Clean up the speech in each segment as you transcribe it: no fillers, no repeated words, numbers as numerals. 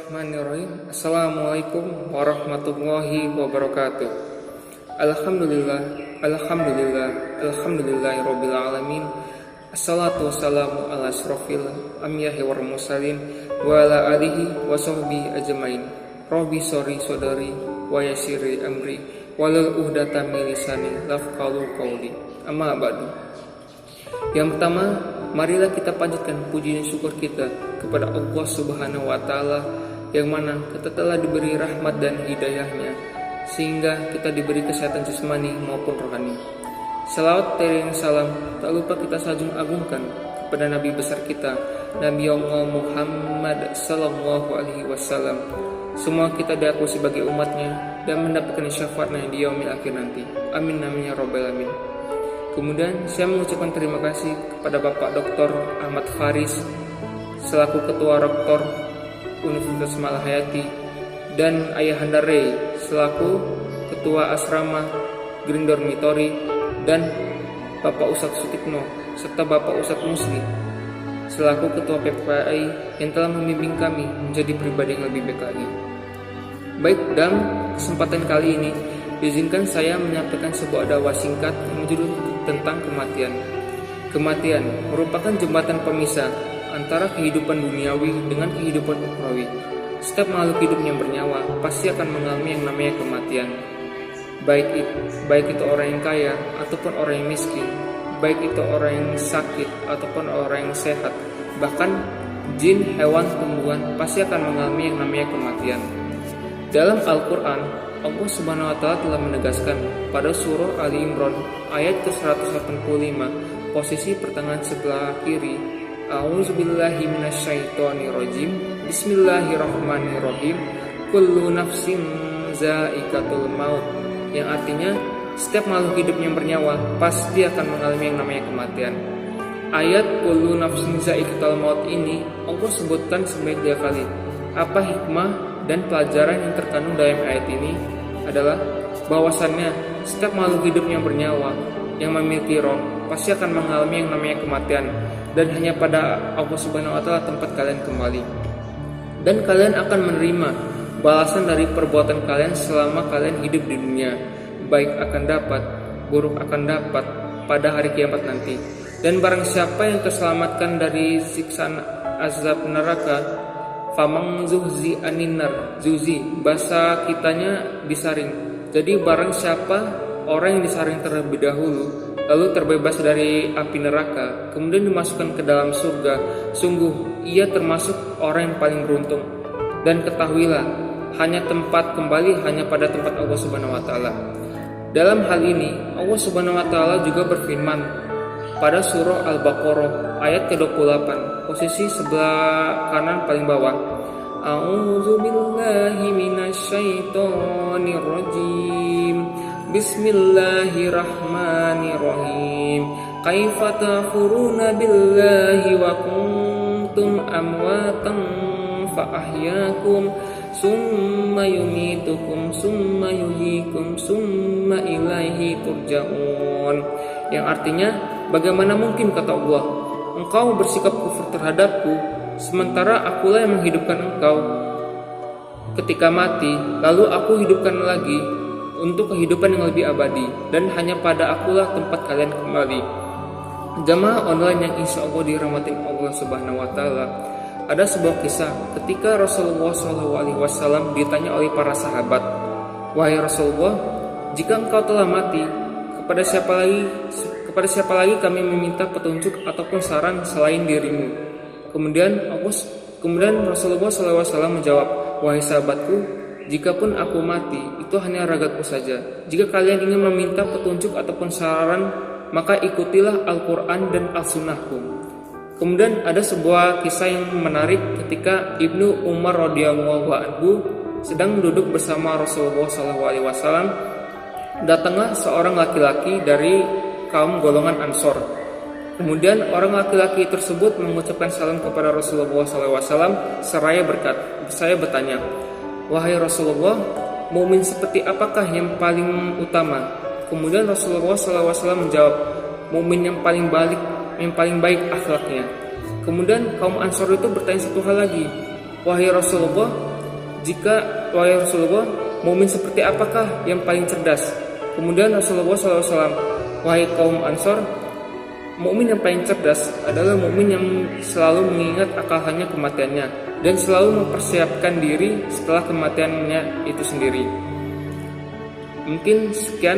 Bismillahirrahmanirrahim. Assalamualaikum warahmatullahi wabarakatuh. Alhamdulillahirabbil alamin. Assalatu wassalamu ala asrofil anbiya'i wal mursalin wa ala alihi wa sahbihi ajmain. Rabbi sori sodari wa yassiri amri walul uhdatan min lisani yafqahu qawli. Amma ba'du. Yang pertama, marilah kita panjatkan puji dan syukur kita kepada Allah Subhanahu wa taala yang mana kita telah diberi rahmat dan hidayahnya sehingga kita diberi kesehatan jasmani maupun rohani. Salawat dan salam tak lupa kita sanjung agungkan kepada Nabi besar kita, Nabi Allah Muhammad sallallahu alaihi wasallam. Semua kita diakui sebagai umatnya dan mendapatkan syafaatnya di yaumil akhir nanti. Amin amin ya rabbal alamin. Kemudian saya mengucapkan terima kasih kepada Bapak Dr. Ahmad Faris selaku Ketua Rektor Universitas Malahayati dan Ayahanda Rey selaku Ketua Asrama Green Dormitory dan Bapak Ustadz Sutikno serta Bapak Ustadz Musli selaku Ketua PPAI yang telah membimbing kami menjadi pribadi yang lebih baik lagi. Baik, dalam kesempatan kali ini izinkan saya menyampaikan sebuah dakwah singkat yang berjudul tentang kematian. Kematian merupakan jembatan pemisah antara kehidupan duniawi dengan kehidupan ukhrawi. Setiap makhluk hidup yang bernyawa pasti akan mengalami yang namanya kematian. Baik itu orang yang kaya ataupun orang yang miskin, baik itu orang yang sakit ataupun orang yang sehat, bahkan jin, hewan, tumbuhan pasti akan mengalami yang namanya kematian. Dalam Al-Quran, Allah Subhanahu wa taala telah menegaskan pada surah Ali Imran ayat ke-185 posisi pertengahan sebelah kiri, A'udzubillahi minasyaitonirrajim. Bismillahirrahmanirrahim. Kullu nafsin za'iqatul maut. Yang artinya setiap makhluk hidup yang bernyawa pasti akan mengalami yang namanya kematian. Ayat kullu nafsin za'iqatul maut ini Allah sebutkan sebanyak 3 kali. Apa hikmah dan pelajaran yang terkandung dalam ayat ini adalah bahwasannya setiap makhluk hidup yang bernyawa yang memiliki roh pasti akan mengalami yang namanya kematian, dan hanya pada Allah Subhanahu wa taala tempat kalian kembali. Dan kalian akan menerima balasan dari perbuatan kalian selama kalian hidup di dunia. Baik akan dapat, buruk akan dapat pada hari kiamat nanti. Dan barang siapa yang terselamatkan dari siksaan azab neraka, famang zuhzi aninar, zuzi bahasa kitanya disaring. Jadi barang siapa orang yang disaring terlebih dahulu lalu terbebas dari api neraka kemudian dimasukkan ke dalam surga, sungguh ia termasuk orang yang paling beruntung. Dan ketahuilah, hanya tempat kembali hanya pada tempat Allah Subhanahu wa taala. Dalam hal ini Allah Subhanahu wa taala juga berfirman pada surah Al-Baqarah ayat ke-28 posisi sebelah kanan paling bawah. A'udzubillahi minasyaitonirrajim. Bismillahirrahmanirrahim. Kaifa takfuruna billahi wa kuntum amwatan fa ahyakum summa yumitukum summa yuhyikum summa ilaihi turja'un. Yang artinya, bagaimana mungkin kata Allah, engkau bersikap kufur terhadapku sementara akulah yang menghidupkan engkau ketika mati, lalu aku hidupkan lagi untuk kehidupan yang lebih abadi, dan hanya pada akulah tempat kalian kembali. Jamaah online yang insya Allah dirahmatin Allah Subhanahu wa taala, ada sebuah kisah ketika Rasulullah SAW ditanya oleh para sahabat, wahai Rasulullah, jika engkau telah mati, kepada siapa lagi kami meminta petunjuk ataupun saran selain dirimu? Kemudian Rasulullah SAW menjawab, wahai sahabatku, jikapun aku mati, itu hanya ragaku saja. Jika kalian ingin meminta petunjuk ataupun saran, maka ikutilah Al-Quran dan Al-Sunnahku. Kemudian ada sebuah kisah yang menarik ketika Ibnu Umar radhiyallahu anhu sedang duduk bersama Rasulullah SAW. Datanglah seorang laki-laki dari kaum golongan Ansor. Kemudian orang laki-laki tersebut mengucapkan salam kepada Rasulullah SAW seraya saya bertanya, wahai Rasulullah, mukmin seperti apakah yang paling utama? Kemudian Rasulullah SAW menjawab, mukmin yang paling baik akhlaknya. Kemudian kaum Ansor itu bertanya satu hal lagi, wahai Rasulullah, Jika wahai Rasulullah, mukmin seperti apakah yang paling cerdas? Kemudian Rasulullah SAW, wahai kaum Ansor, mukmin yang paling cerdas adalah mukmin yang selalu mengingat akan hanya kematiannya dan selalu mempersiapkan diri setelah kematiannya itu sendiri. Mungkin sekian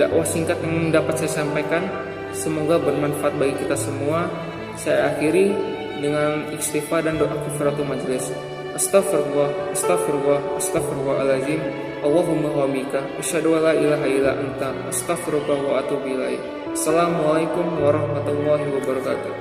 dakwah singkat yang dapat saya sampaikan. Semoga bermanfaat bagi kita semua. Saya akhiri dengan istighfar dan doa kifaratul majelis. Astaghfirullah, astaghfirullah, astaghfirullahaladzim. Allahumma wa bika asyhadu an la ilaha illa anta astaghfiruka wa atubu ilaik. Assalamualaikum warahmatullahi wabarakatuh.